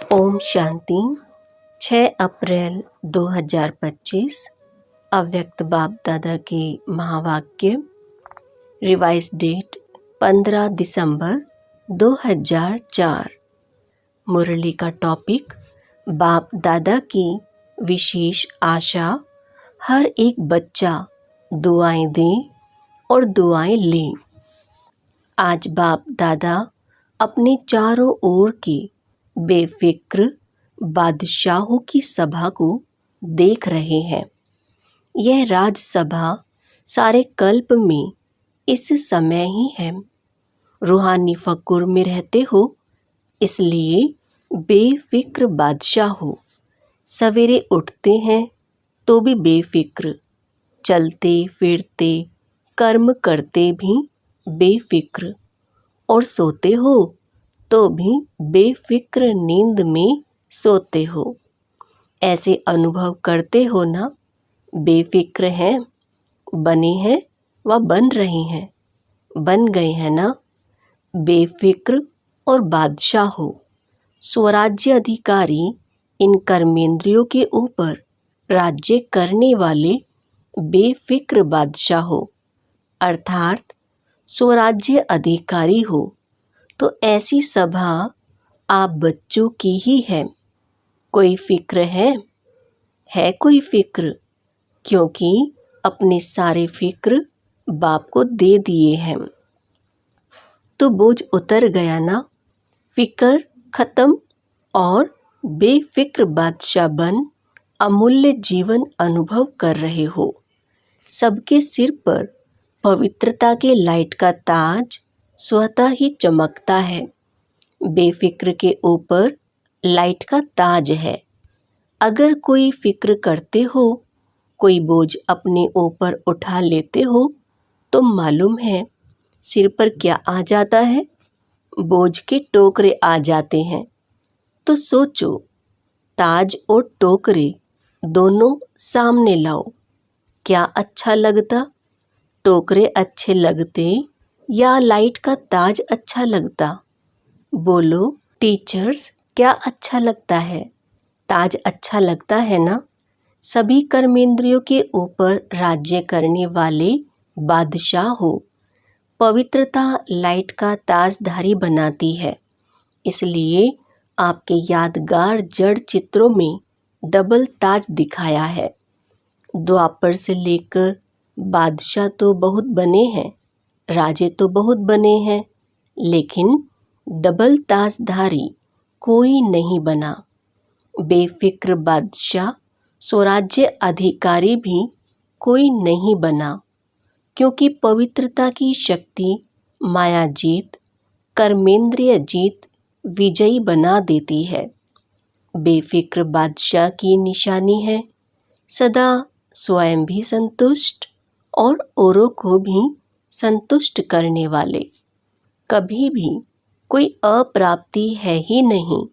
ओम शांति। 6 अप्रैल 2025 अव्यक्त बाप दादा के महावाक्य। रिवाइज डेट 15 दिसंबर 2004। मुरली का टॉपिक बाप दादा की विशेष आशा, हर एक बच्चा दुआएं दे और दुआएं ले। आज बाप दादा अपने चारों ओर के बेफिक्र बादशाहों की सभा को देख रहे हैं। यह राजसभा सारे कल्प में इस समय ही है। रूहानी फकुर में रहते हो, इसलिए बेफिक्र बादशाह हो। सवेरे उठते हैं तो भी बेफिक्र, चलते फिरते कर्म करते भी बेफिक्र, और सोते हो तो भी बेफिक्र नींद में सोते हो। ऐसे अनुभव करते हो ना? बेफिक्र हैं, बने हैं व बन रहे हैं, बन गए हैं ना? बेफिक्र और बादशाह हो, स्वराज्य अधिकारी, इन कर्मेंद्रियों के ऊपर राज्य करने वाले बेफिक्र बादशाह हो, अर्थात स्वराज्य अधिकारी हो। तो ऐसी सभा आप बच्चों की ही है। कोई फिक्र है कोई फिक्र? क्योंकि अपने सारे फिक्र बाप को दे दिए हैं, तो बोझ उतर गया ना? फिक्र खत्म और बेफिक्र बादशाह बन अमूल्य जीवन अनुभव कर रहे हो। सबके सिर पर पवित्रता के लाइट का ताज स्वतः ही चमकता है। बेफिक्र के ऊपर लाइट का ताज है। अगर कोई फिक्र करते हो, कोई बोझ अपने ऊपर उठा लेते हो, तो मालूम है सिर पर क्या आ जाता है? बोझ के टोकरे आ जाते हैं। तो सोचो, ताज और टोकरे दोनों सामने लाओ, क्या अच्छा लगता? टोकरे अच्छे लगते या लाइट का ताज अच्छा लगता? बोलो टीचर्स, क्या अच्छा लगता है? ताज अच्छा लगता है ना? सभी कर्मेंद्रियों के ऊपर राज्य करने वाले बादशाह हो। पवित्रता लाइट का ताजधारी बनाती है, इसलिए आपके यादगार जड़ चित्रों में डबल ताज दिखाया है। द्वापर से लेकर बादशाह तो बहुत बने हैं, राजे तो बहुत बने हैं, लेकिन डबल ताजधारी कोई नहीं बना। बेफिक्र बादशाह स्वराज्य अधिकारी भी कोई नहीं बना, क्योंकि पवित्रता की शक्ति माया जीत, कर्मेंद्रिय जीत विजयी बना देती है। बेफिक्र बादशाह की निशानी है सदा स्वयं भी संतुष्ट और औरों को भी संतुष्ट करने वाले। कभी भी कोई अप्राप्ति है ही नहीं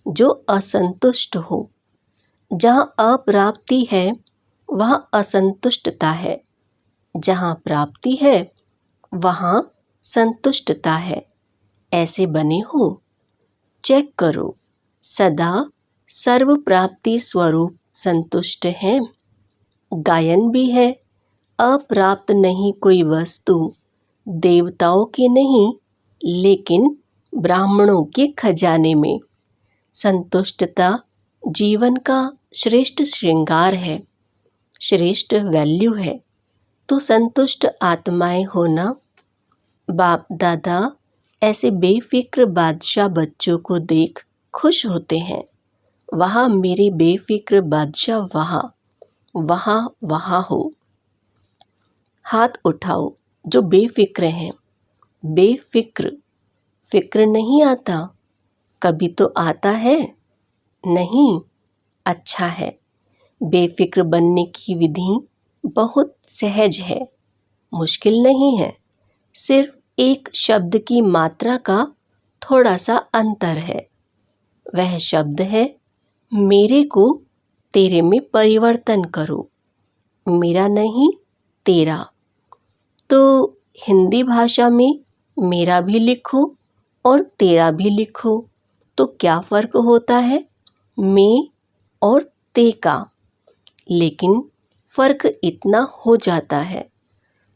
जो असंतुष्ट हो। जहाँ अप्राप्ति है वहाँ असंतुष्टता है, जहाँ प्राप्ति है वहाँ संतुष्टता है। ऐसे बने हो? चेक करो, सदा सर्व प्राप्ति स्वरूप संतुष्ट है। गायन भी है, अप्राप्त नहीं कोई वस्तु, देवताओं के नहीं लेकिन ब्राह्मणों के खजाने में। संतुष्टता जीवन का श्रेष्ठ श्रृंगार है, श्रेष्ठ वैल्यू है। तो संतुष्ट आत्माएं होना। बाप दादा ऐसे बेफिक्र बादशाह बच्चों को देख खुश होते हैं। वहाँ मेरे बेफिक्र बादशाह, वहाँ हो। हाथ उठाओ जो बेफिक्र हैं। बेफिक्र, फिक्र नहीं आता? कभी तो आता है नहीं? अच्छा है। बेफिक्र बनने की विधि बहुत सहज है, मुश्किल नहीं है। सिर्फ एक शब्द की मात्रा का थोड़ा सा अंतर है। वह शब्द है, मेरे को तेरे में परिवर्तन करो। मेरा नहीं, तेरा। तो हिंदी भाषा में मेरा भी लिखो और तेरा भी लिखो, तो क्या फ़र्क होता है मैं और ते का। लेकिन फ़र्क इतना हो जाता है।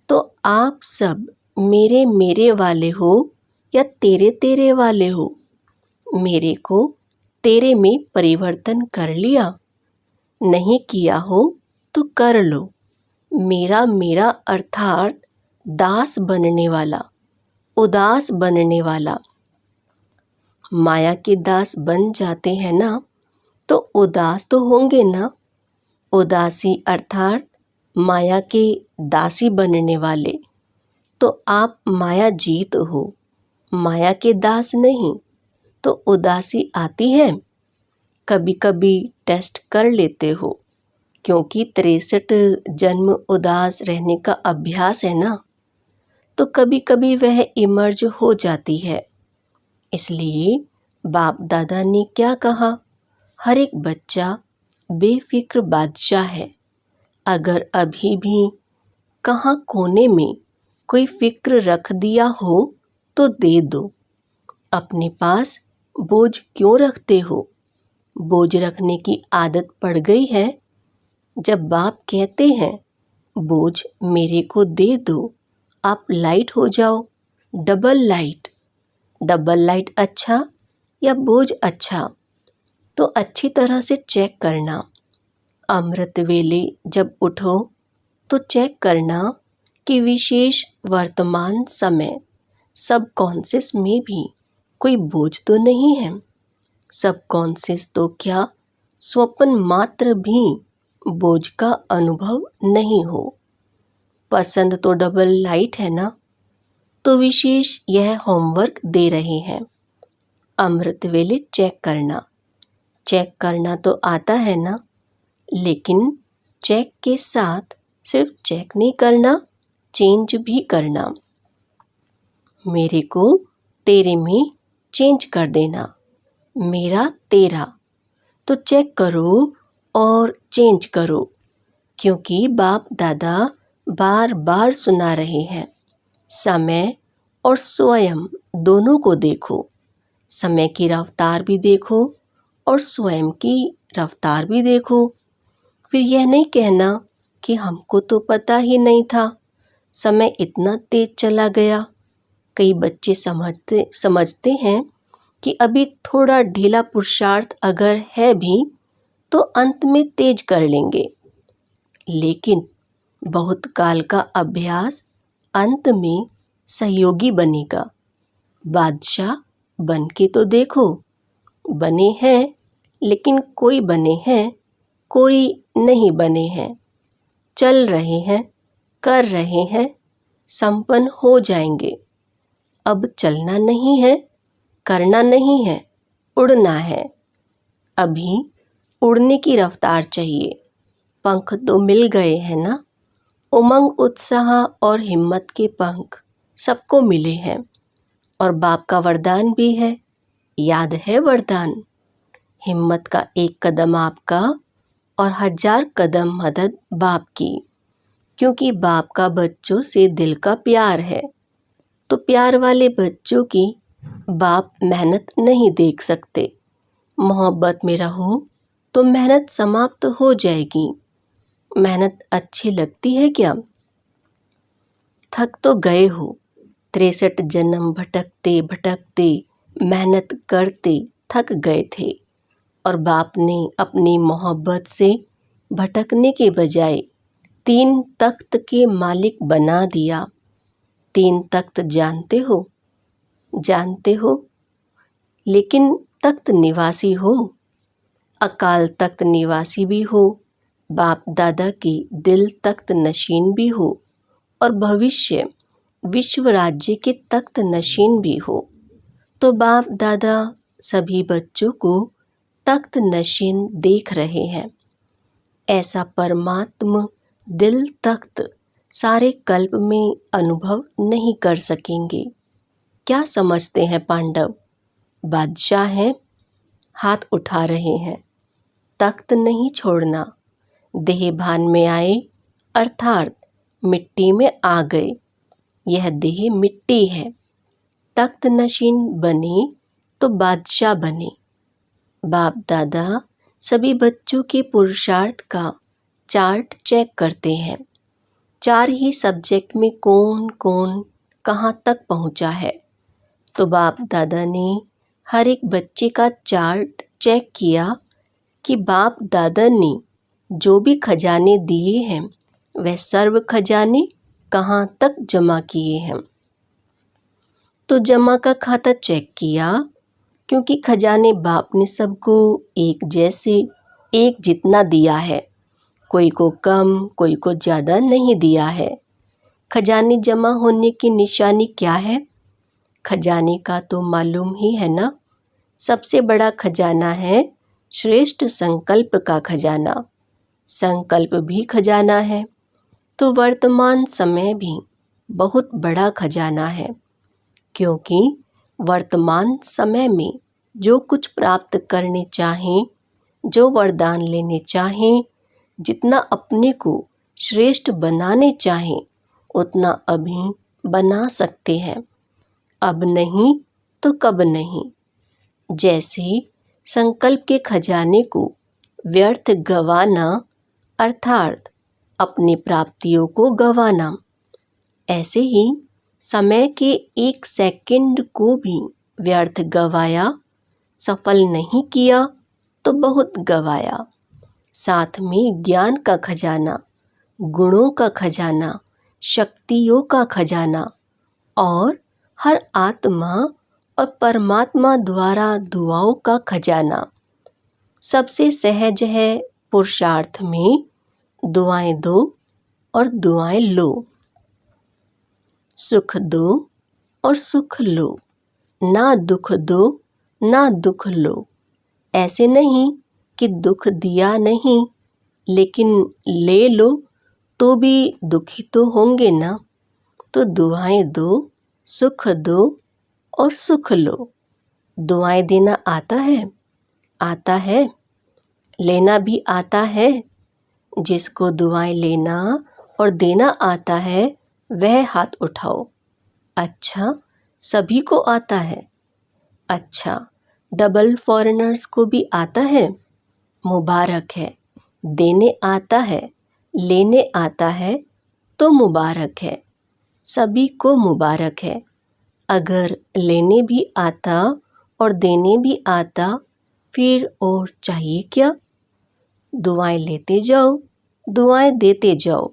तो आप सब मेरे मेरे वाले हो या तेरे तेरे वाले हो। मेरे को तेरे में परिवर्तन कर लिया, नहीं किया हो तो कर लो। मेरा मेरा अर्थात दास बनने वाला, उदास बनने वाला। माया के दास बन जाते हैं ना, तो उदास तो होंगे ना। उदासी अर्थात माया के दासी बनने वाले। तो आप माया जीत हो, माया के दास नहीं। तो उदासी आती है, कभी कभी टेस्ट कर लेते हो, क्योंकि 63 जन्म उदास रहने का अभ्यास है ना, तो कभी कभी वह इमर्ज हो जाती है। इसलिए बाप दादा ने क्या कहा, हर एक बच्चा बेफिक्र बादशाह है। अगर अभी भी कहाँ कोने में कोई फिक्र रख दिया हो तो दे दो। अपने पास बोझ क्यों रखते हो? बोझ रखने की आदत पड़ गई है। जब बाप कहते हैं बोझ मेरे को दे दो, आप लाइट हो जाओ, डबल लाइट। डबल लाइट अच्छा या बोझ अच्छा? तो अच्छी तरह से चेक करना। अमृत वेले जब उठो तो चेक करना कि विशेष वर्तमान समय सबकॉन्शियस में भी कोई बोझ तो नहीं है। सबकॉन्शियस तो क्या स्वप्न मात्र भी बोझ का अनुभव नहीं हो। पसंद तो डबल लाइट है ना, तो विशेष यह होमवर्क दे रहे हैं। अमृत वेले चेक करना। चेक करना तो आता है ना, लेकिन चेक के साथ सिर्फ चेक नहीं करना, चेंज भी करना। मेरे को तेरे में चेंज कर देना, मेरा तेरा। तो चेक करो और चेंज करो, क्योंकि बाप दादा बार बार सुना रहे हैं, समय और स्वयं दोनों को देखो। समय की रफ्तार भी देखो और स्वयं की रफ्तार भी देखो। फिर यह नहीं कहना कि हमको तो पता ही नहीं था, समय इतना तेज चला गया। कई बच्चे समझते हैं कि अभी थोड़ा ढीला पुरुषार्थ अगर है भी तो अंत में तेज कर लेंगे, लेकिन बहुत काल का अभ्यास अंत में सहयोगी बनेगा। बादशाह बन के तो देखो। बने हैं, लेकिन कोई बने हैं, कोई नहीं बने हैं। चल रहे हैं, कर रहे हैं, संपन्न हो जाएंगे। अब चलना नहीं है, करना नहीं है, उड़ना है। अभी उड़ने की रफ्तार चाहिए। पंख तो मिल गए हैं ना। उमंग, उत्साह और हिम्मत के पंख सबको मिले हैं, और बाप का वरदान भी है। याद है वरदान? हिम्मत का एक कदम आपका और 1000 कदम मदद बाप की। क्योंकि बाप का बच्चों से दिल का प्यार है, तो प्यार वाले बच्चों की बाप मेहनत नहीं देख सकते। मोहब्बत में रहो तो मेहनत समाप्त हो जाएगी। मेहनत अच्छी लगती है क्या? थक तो गए हो। 63 जन्म भटकते भटकते मेहनत करते थक गए थे, और बाप ने अपनी मोहब्बत से भटकने के बजाय 3 तख्त के मालिक बना दिया। 3 तख्त जानते हो? जानते हो, लेकिन तख्त निवासी हो। अकाल तख्त निवासी भी हो, बाप दादा के दिल तख्त नशीन भी हो, और भविष्य विश्व राज्य के तख्त नशीन भी हो। तो बाप दादा सभी बच्चों को तख्त नशीन देख रहे हैं। ऐसा परमात्म दिल तख्त सारे कल्प में अनुभव नहीं कर सकेंगे। क्या समझते हैं पांडव? बादशाह हैं, हाथ उठा रहे हैं। तख्त नहीं छोड़ना। देह भान में आए अर्थात मिट्टी में आ गए। यह देह मिट्टी है। तख्त नशीन बने तो बादशाह बने। बाप दादा सभी बच्चों के पुरुषार्थ का चार्ट चेक करते हैं। 4 ही सब्जेक्ट में कौन कौन कहाँ तक पहुँचा है। तो बाप दादा ने हर एक बच्चे का चार्ट चेक किया कि बाप दादा ने जो भी खजाने दिए हैं वह सर्व खजाने कहाँ तक जमा किए हैं। तो जमा का खाता चेक किया, क्योंकि खजाने बाप ने सबको एक जैसे एक जितना दिया है, कोई को कम कोई को ज़्यादा नहीं दिया है। खजाने जमा होने की निशानी क्या है? खजाने का तो मालूम ही है ना। सबसे बड़ा खजाना है श्रेष्ठ संकल्प का खजाना। संकल्प भी खजाना है, तो वर्तमान समय भी बहुत बड़ा खजाना है, क्योंकि वर्तमान समय में जो कुछ प्राप्त करने चाहें, जो वरदान लेने चाहें, जितना अपने को श्रेष्ठ बनाने चाहें, उतना अभी बना सकते हैं। अब नहीं तो कब नहीं। जैसे संकल्प के खजाने को व्यर्थ गंवाना अर्थात अपनी प्राप्तियों को गंवाना, ऐसे ही समय के 1 सेकंड को भी व्यर्थ गंवाया, सफल नहीं किया तो बहुत गंवाया। साथ में ज्ञान का खजाना, गुणों का खजाना, शक्तियों का खजाना और हर आत्मा और परमात्मा द्वारा दुआओं का खजाना। सबसे सहज है पुरुषार्थ में दुआएं दो और दुआएं लो, सुख दो और सुख लो, ना दुख दो ना दुख लो। ऐसे नहीं कि दुख दिया नहीं लेकिन ले लो तो भी दुखी तो होंगे ना। तो दुआएं दो, सुख दो और सुख लो। दुआएं देना आता है? आता है। लेना भी आता है। जिसको दुआएं लेना और देना आता है वह हाथ उठाओ। अच्छा, सभी को आता है। अच्छा, डबल फॉरेनर्स को भी आता है। मुबारक है। देने आता है, लेने आता है तो मुबारक है। सभी को मुबारक है। अगर लेने भी आता और देने भी आता फिर और चाहिए क्या? दुआएं लेते जाओ, दुआएं देते जाओ,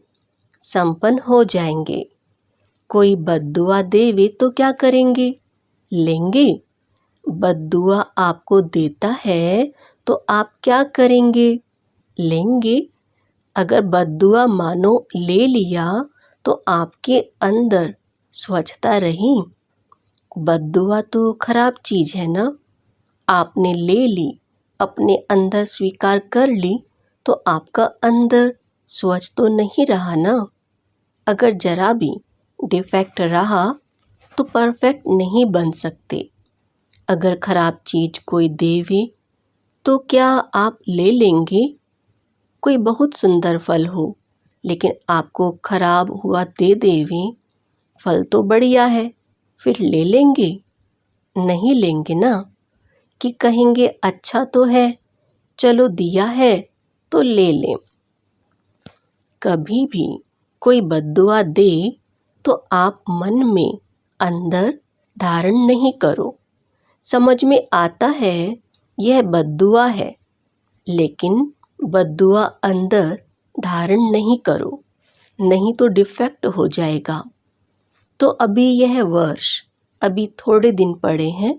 संपन्न हो जाएंगे। कोई बद्दुआ देवे तो क्या करेंगे? लेंगे। बद्दुआ आपको देता है तो आप क्या करेंगे? लेंगे। अगर बद्दुआ मानो ले लिया तो आपके अंदर स्वच्छता रही? बद्दुआ तो खराब चीज़ है ना। आपने ले ली, अपने अंदर स्वीकार कर ली तो आपका अंदर स्वच्छ तो नहीं रहा ना। अगर जरा भी डिफेक्ट रहा तो परफेक्ट नहीं बन सकते। अगर खराब चीज़ कोई देवे तो क्या आप ले लेंगे? कोई बहुत सुंदर फल हो लेकिन आपको खराब हुआ दे देवे, फल तो बढ़िया है, फिर ले लेंगे? नहीं लेंगे ना। कि कहेंगे अच्छा तो है, चलो दिया है तो ले लें। कभी भी कोई बद्दुआ दे तो आप मन में अंदर धारण नहीं करो। समझ में आता है यह बद्दुआ है, लेकिन बद्दुआ अंदर धारण नहीं करो, नहीं तो डिफेक्ट हो जाएगा। तो अभी यह वर्ष, अभी थोड़े दिन पड़े हैं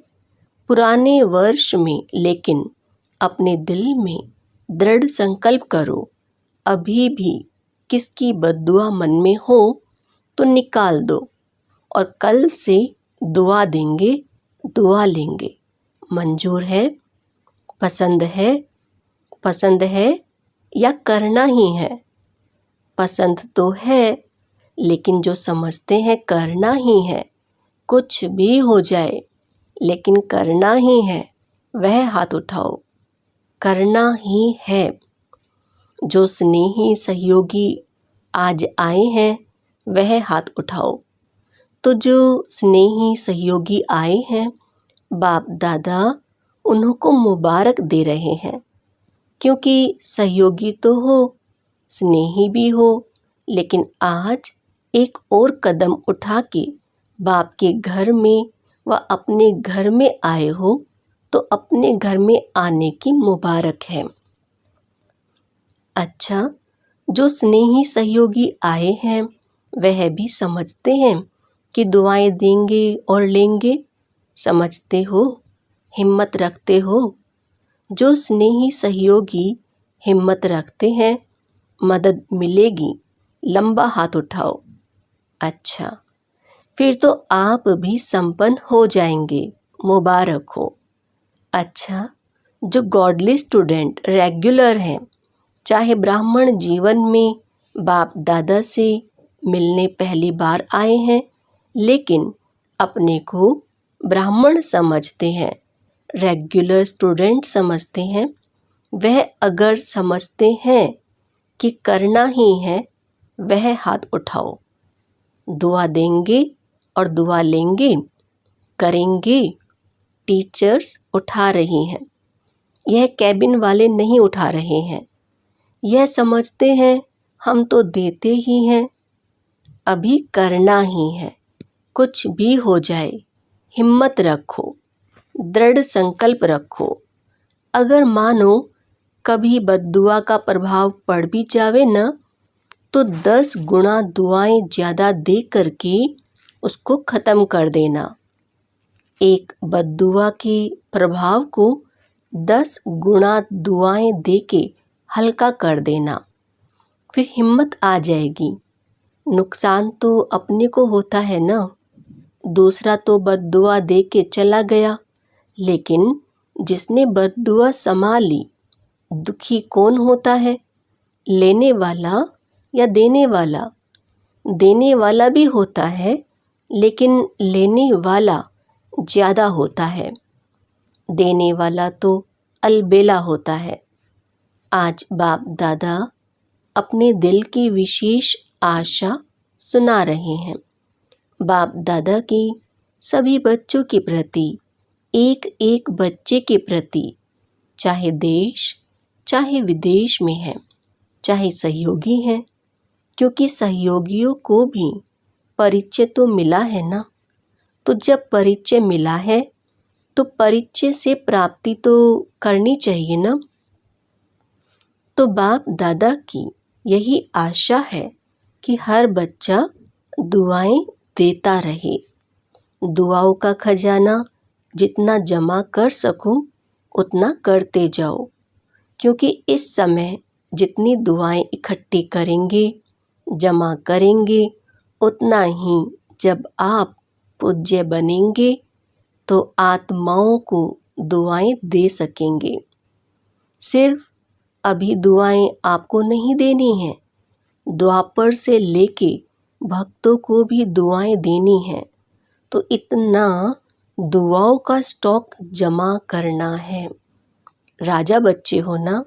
पुराने वर्ष में, लेकिन अपने दिल में दृढ़ संकल्प करो। अभी भी किसकी बद्दुआ मन में हो तो निकाल दो और कल से दुआ देंगे, दुआ लेंगे। मंजूर है? पसंद है? पसंद है या करना ही है? पसंद तो है, लेकिन जो समझते हैं करना ही है, कुछ भी हो जाए लेकिन करना ही है, वह हाथ उठाओ। करना ही है। जो स्नेही सहयोगी आज आए हैं वह हाथ उठाओ। तो जो स्नेही सहयोगी आए हैं बाप दादा उनको मुबारक दे रहे हैं, क्योंकि सहयोगी तो हो, स्नेही भी हो, लेकिन आज एक और कदम उठा के बाप के घर में व अपने घर में आए हो, तो अपने घर में आने की मुबारक है। अच्छा, जो स्नेही सहयोगी आए हैं वह भी समझते हैं कि दुआएं देंगे और लेंगे। समझते हो, हिम्मत रखते हो। जो स्नेही सहयोगी हिम्मत रखते हैं, मदद मिलेगी, लंबा हाथ उठाओ। अच्छा, फिर तो आप भी संपन्न हो जाएंगे, मुबारक हो। अच्छा, जो गॉडली स्टूडेंट रेगुलर हैं, चाहे ब्राह्मण जीवन में बाप दादा से मिलने पहली बार आए हैं, लेकिन अपने को ब्राह्मण समझते हैं, रेगुलर स्टूडेंट समझते हैं, वह अगर समझते हैं कि करना ही है, वह हाथ उठाओ। दुआ देंगे और दुआ लेंगे, करेंगे। टीचर्स उठा रही हैं, यह कैबिन वाले नहीं उठा रहे हैं। यह समझते हैं हम तो देते ही हैं, अभी करना ही है, कुछ भी हो जाए। हिम्मत रखो, दृढ़ संकल्प रखो। अगर मानो कभी बद्दुआ का प्रभाव पड़ भी जावे न, तो 10 गुना दुआएं ज़्यादा दे करके उसको ख़त्म कर देना। एक बद्दुआ के प्रभाव को 10 गुना दुआएं दे के हल्का कर देना, फिर हिम्मत आ जाएगी। नुकसान तो अपने को होता है ना, दूसरा तो बद्दुआ दे के चला गया, लेकिन जिसने बद्दुआ संभाली, दुखी कौन होता है? लेने वाला या देने वाला? देने वाला भी होता है, लेकिन लेने वाला ज़्यादा होता है, देने वाला तो अलबेला होता है। आज बाप दादा अपने दिल की विशेष आशा सुना रहे हैं। बाप दादा की सभी बच्चों के प्रति, एक एक बच्चे के प्रति, चाहे देश चाहे विदेश में है, चाहे सहयोगी हैं, क्योंकि सहयोगियों को भी परिचय तो मिला है ना। तो जब परिचय मिला है तो परिचय से प्राप्ति तो करनी चाहिए ना। तो बाप दादा की यही आशा है कि हर बच्चा दुआएं देता रहे। दुआओं का खजाना जितना जमा कर सको उतना करते जाओ, क्योंकि इस समय जितनी दुआएं इकट्ठी करेंगे, जमा करेंगे, उतना ही जब आप पूज्य बनेंगे तो आत्माओं को दुआएं दे सकेंगे। सिर्फ अभी दुआएं आपको नहीं देनी हैं, द्वापर से लेके भक्तों को भी दुआएं देनी हैं। तो इतना दुआओं का स्टॉक जमा करना है। राजा बच्चे हो ना,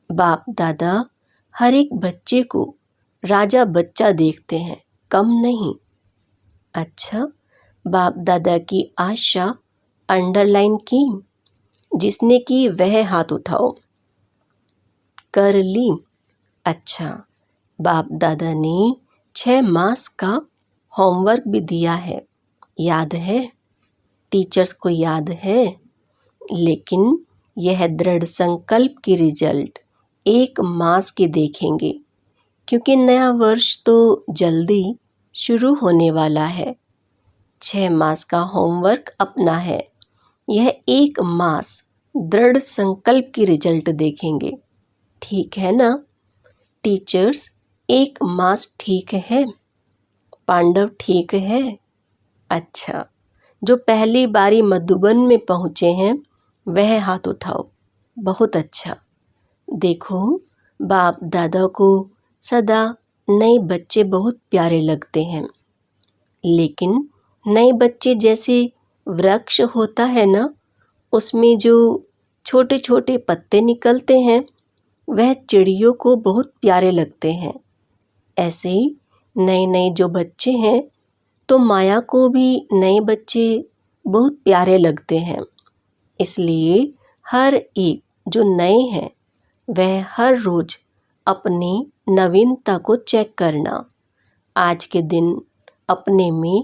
बाप दादा हर एक बच्चे को राजा बच्चा देखते हैं, कम नहीं। अच्छा, बाप दादा की आशा अंडरलाइन की, जिसने की वह हाथ उठाओ। कर ली? अच्छा, बाप दादा ने 6 मास का होमवर्क भी दिया है, याद है? टीचर्स को याद है, लेकिन यह दृढ़ संकल्प की रिजल्ट 1 मास के देखेंगे, क्योंकि नया वर्ष तो जल्दी शुरू होने वाला है। 6 मास का होमवर्क अपना है, यह 1 मास दृढ़ संकल्प की रिजल्ट देखेंगे। ठीक है ना? टीचर्स 1 मास ठीक है? पांडव ठीक है? अच्छा, जो पहली बारी मधुबन में पहुँचे हैं वह हाथ उठाओ। बहुत अच्छा। देखो, बाप दादा को सदा नए बच्चे बहुत प्यारे लगते हैं, लेकिन नए बच्चे जैसे वृक्ष होता है ना, उसमें जो छोटे छोटे पत्ते निकलते हैं वह चिड़ियों को बहुत प्यारे लगते हैं। ऐसे ही नए नए जो बच्चे हैं, तो माया को भी नए बच्चे बहुत प्यारे लगते हैं। इसलिए हर एक जो नए हैं वह हर रोज अपनी नवीनता को चेक करना, आज के दिन अपने में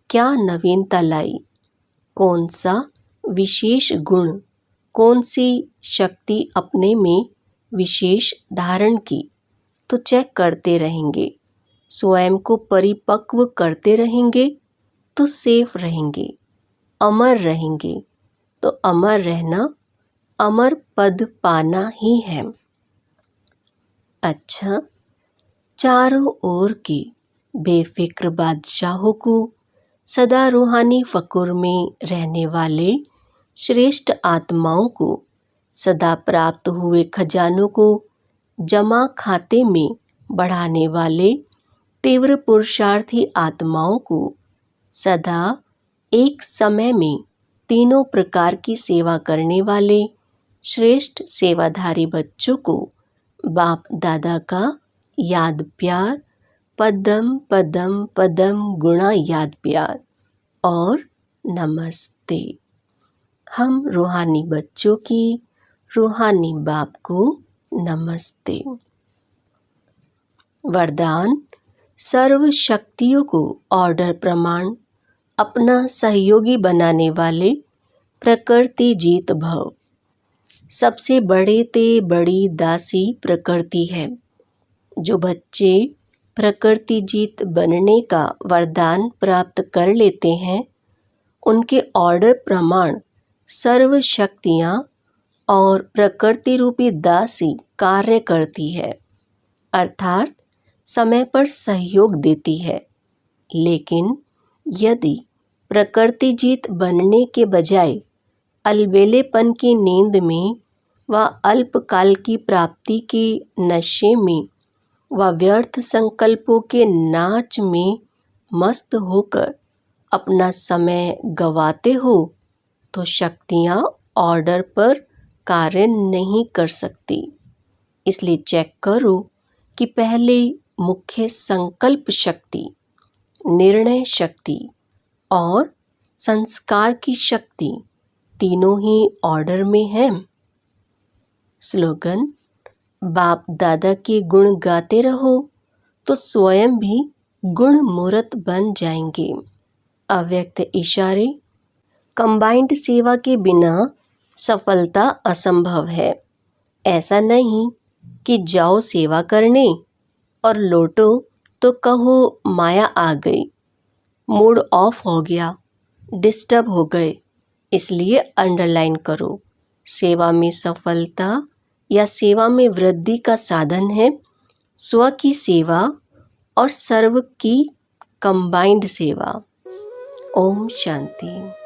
क्या नवीनता लाई, कौन सा विशेष गुण, कौन सी शक्ति अपने में विशेष धारण की, तो चेक करते रहेंगे। स्वयं को परिपक्व करते रहेंगे तो सेफ रहेंगे, अमर रहेंगे। तो अमर रहना, अमर पद पाना ही है। अच्छा, चारों ओर के बेफिक्र बादशाहों को, सदा रूहानी फकुर में रहने वाले श्रेष्ठ आत्माओं को, सदा प्राप्त हुए खजानों को जमा खाते में बढ़ाने वाले तीव्र पुरुषार्थी आत्माओं को, सदा एक समय में तीनों प्रकार की सेवा करने वाले श्रेष्ठ सेवाधारी बच्चों को बाप दादा का याद प्यार, पदम पदम पदम गुणा याद प्यार और नमस्ते। हम रूहानी बच्चों की रूहानी बाप को नमस्ते। वरदान: सर्व शक्तियों को ऑर्डर प्रमाण अपना सहयोगी बनाने वाले प्रकृति जीत भव। सबसे बड़े ते बड़ी दासी प्रकृति है। जो बच्चे प्रकृति जीत बनने का वरदान प्राप्त कर लेते हैं, उनके ऑर्डर प्रमाण सर्व शक्तियाँ और प्रकृति रूपी दासी कार्य करती है, अर्थात समय पर सहयोग देती है। लेकिन यदि प्रकृति जीत बनने के बजाय अलबेलेपन की नींद में व अल्पकाल की प्राप्ति के नशे में व व्यर्थ संकल्पों के नाच में मस्त होकर अपना समय गवाते हो, तो शक्तियाँ ऑर्डर पर कार्य नहीं कर सकती। इसलिए चेक करो कि पहले मुख्य संकल्प शक्ति, निर्णय शक्ति और संस्कार की शक्ति तीनों ही ऑर्डर में है। स्लोगन: बाप दादा के गुण गाते रहो तो स्वयं भी गुण मूर्त बन जाएंगे। अव्यक्त इशारे: कंबाइंड सेवा के बिना सफलता असंभव है। ऐसा नहीं कि जाओ सेवा करने और लौटो तो कहो माया आ गई, मूड ऑफ हो गया, डिस्टर्ब हो गए। इसलिए अंडरलाइन करो, सेवा में सफलता या सेवा में वृद्धि का साधन है स्व की सेवा और सर्व की कंबाइंड सेवा। ओम शांति।